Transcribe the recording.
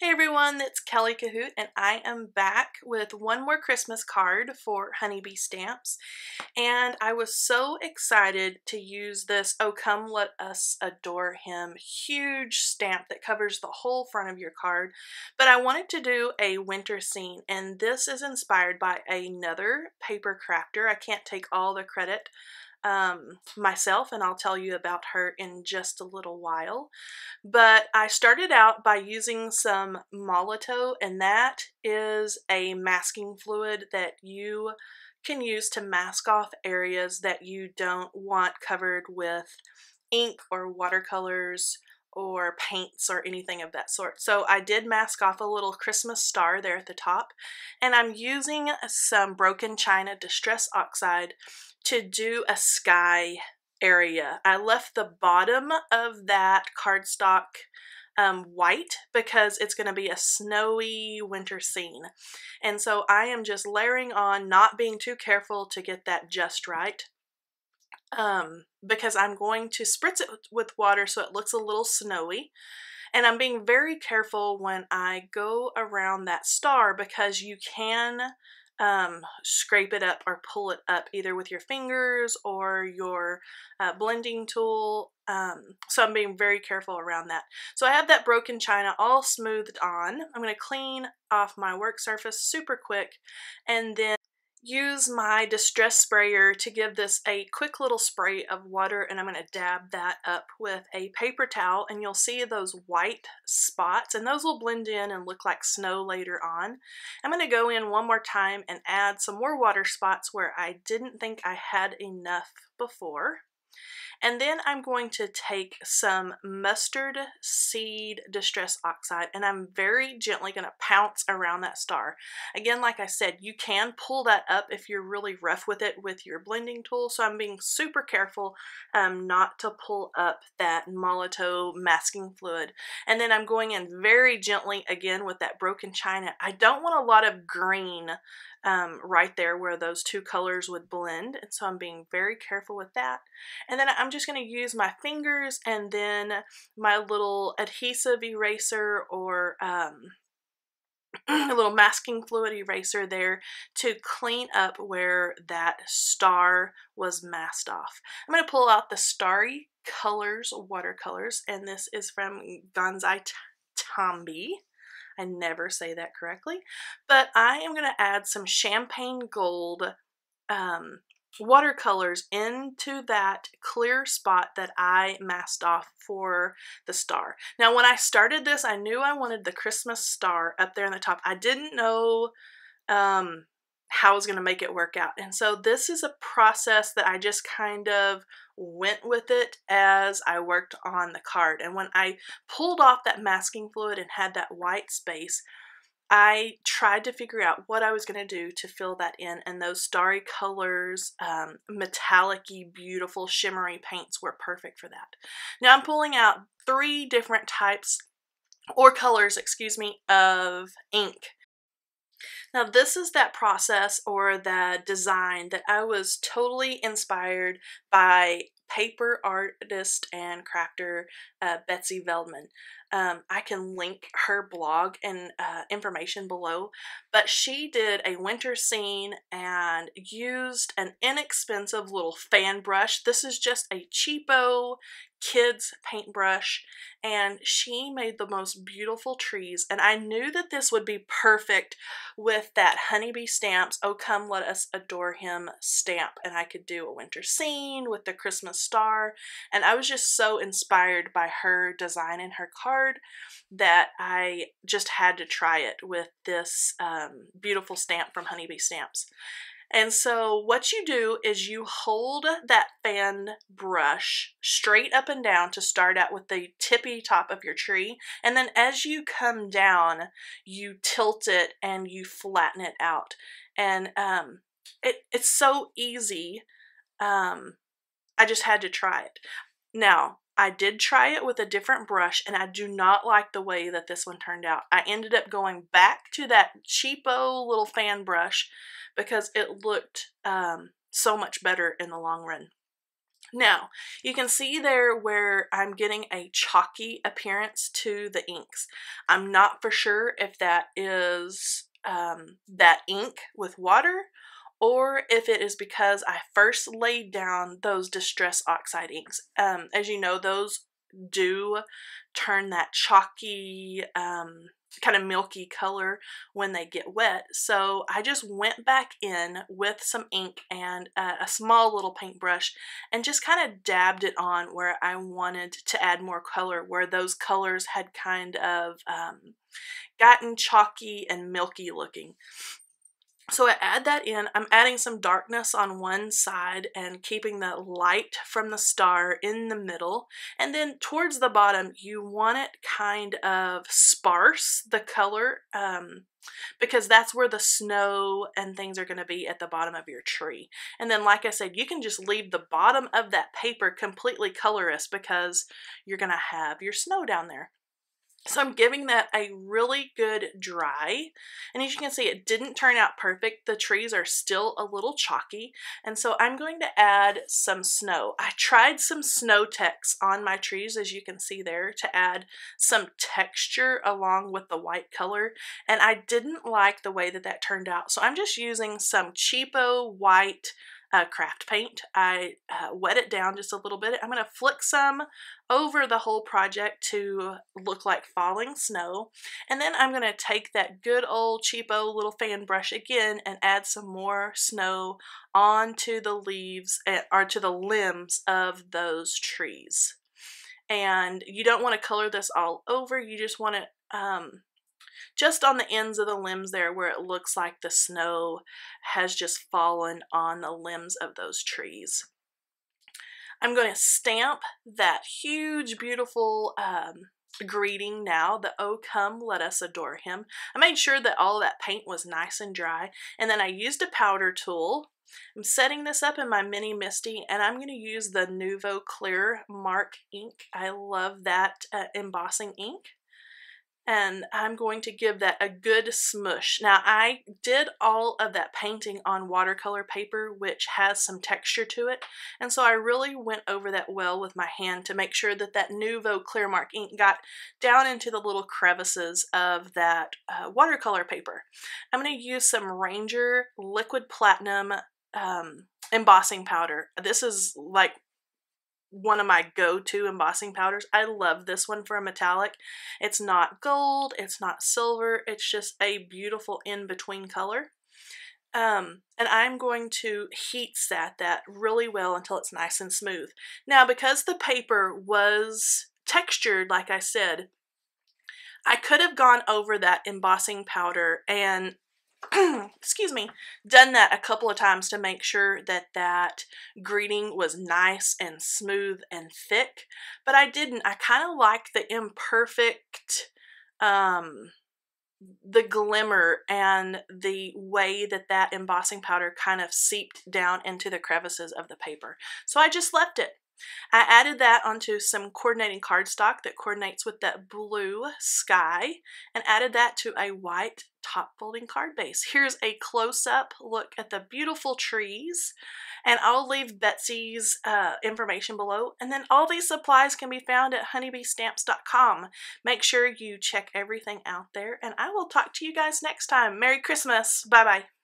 everyone, it's Kelly Cahoot, and I am back with one more Christmas card for Honeybee Stamps. And I was so excited to use this "Oh Come Let Us Adore Him" huge stamp that covers the whole front of your card. But I wanted to do a winter scene, and this is inspired by another paper crafter. I can't take all the credit myself, and I'll tell you about her in just a little while. But I started out by using some Molotow, and that is a masking fluid that you can use to mask off areas that you don't want covered with ink or watercolors or paints or anything of that sort. So I did mask off a little Christmas star there at the top, and I'm using some broken china distress oxide to do a sky area. I left the bottom of that cardstock white because it's going to be a snowy winter scene. And so I am just layering on, not being too careful to get that just right. Because I'm going to spritz it with water so it looks a little snowy. And I'm being very careful when I go around that star because you can scrape it up or pull it up either with your fingers or your blending tool. So I'm being very careful around that. So I have that broken china all smoothed on. I'm going to clean off my work surface super quick and then use my distress sprayer to give this a quick little spray of water, and I'm going to dab that up with a paper towel, and you'll see those white spots, and those will blend in and look like snow later on. I'm going to go in one more time and add some more water spots where I didn't think I had enough before. And then I'm going to take some mustard seed distress oxide, and I'm very gently going to pounce around that star. Again, like I said, you can pull that up if you're really rough with it with your blending tool, so I'm being super careful not to pull up that Molotow masking fluid. And then I'm going in very gently again with that broken china. I don't want a lot of green right there where those two colors would blend, and so I'm being very careful with that. And then I'm just going to use my fingers and then my little adhesive eraser or a little masking fluid eraser there to clean up where that star was masked off. I'm going to pull out the Starry Colors watercolors, and this is from Gansai Tambi. I never say that correctly, but I am going to add some champagne gold watercolors into that clear spot that I masked off for the star. Now, when I started this, I knew I wanted the Christmas star up there in the top. I didn't know how I was going to make it work out. And so this is a process that I just kind of went with it as I worked on the card. And when I pulled off that masking fluid and had that white space, I tried to figure out what I was going to do to fill that in, and those Starry Colors, metallic-y, beautiful, shimmery paints were perfect for that. Now I'm pulling out 3 different types, or colors, excuse me, of ink. Now this is that process or the design that I was totally inspired by paper artist and crafter Betsy Veldman. I can link her blog and information below, but she did a winter scene and used an inexpensive little fan brush. This is just a cheapo kids paintbrush, and she made the most beautiful trees, and I knew that this would be perfect with that Honeybee Stamps "Oh Come Let Us Adore Him" stamp, and I could do a winter scene with the Christmas star, and I was just so inspired by her design and her card that I just had to try it with this beautiful stamp from Honeybee Stamps. And so what you do is you hold that fan brush straight up and down to start out with the tippy top of your tree, and then as you come down, you tilt it and you flatten it out. And it's so easy. I just had to try it. Now, I did try it with a different brush, and I do not like the way that this one turned out. I ended up going back to that cheapo little fan brush because it looked so much better in the long run. Now, you can see there where I'm getting a chalky appearance to the inks. I'm not for sure if that is that ink with water, or if it is because I first laid down those Distress Oxide inks. As you know, those do turn that chalky, kind of milky color when they get wet. So I just went back in with some ink and a small little paintbrush and just kind of dabbed it on where I wanted to add more color, where those colors had kind of gotten chalky and milky looking. So I add that in. I'm adding some darkness on one side and keeping the light from the star in the middle. And then towards the bottom, you want it kind of sparse, the color, because that's where the snow and things are going to be at the bottom of your tree. And then, like I said, you can just leave the bottom of that paper completely colorless because you're going to have your snow down there. So I'm giving that a really good dry, and as you can see, it didn't turn out perfect. The trees are still a little chalky, and so I'm going to add some snow. I tried some snow text on my trees, as you can see there, to add some texture along with the white color, and I didn't like the way that that turned out. So I'm just using some cheapo white craft paint. I wet it down just a little bit. I'm going to flick some over the whole project to look like falling snow. And then I'm going to take that good old cheapo little fan brush again and add some more snow onto the leaves or to the limbs of those trees. And you don't want to color this all over. You just want to just on the ends of the limbs there where it looks like the snow has just fallen on the limbs of those trees. I'm going to stamp that huge, beautiful greeting now, the "Oh come, let us adore him." I made sure that all of that paint was nice and dry, and then I used a powder tool. I'm setting this up in my mini MISTI, and I'm going to use the Nuvo Clear Mark ink. I love that embossing ink. And I'm going to give that a good smush. Now, I did all of that painting on watercolor paper, which has some texture to it. And so I really went over that well with my hand to make sure that that Nuvo Clearmark ink got down into the little crevices of that watercolor paper. I'm going to use some Ranger Liquid Platinum embossing powder. This is like one of my go-to embossing powders. I love this one for a metallic. It's not gold, it's not silver, it's just a beautiful in-between color. And I'm going to heat set that really well until it's nice and smooth. Now, because the paper was textured, like I said, I could have gone over that embossing powder and excuse me, done that a couple of times to make sure that that greeting was nice and smooth and thick, but I didn't. I kind of like the imperfect, the glimmer and the way that that embossing powder kind of seeped down into the crevices of the paper. So I just left it. I added that onto some coordinating cardstock that coordinates with that blue sky and added that to a white top folding card base. Here's a close-up look at the beautiful trees, and I'll leave Betsy's information below. And then all these supplies can be found at honeybeestamps.com. Make sure you check everything out there, and I will talk to you guys next time. Merry Christmas. Bye-bye.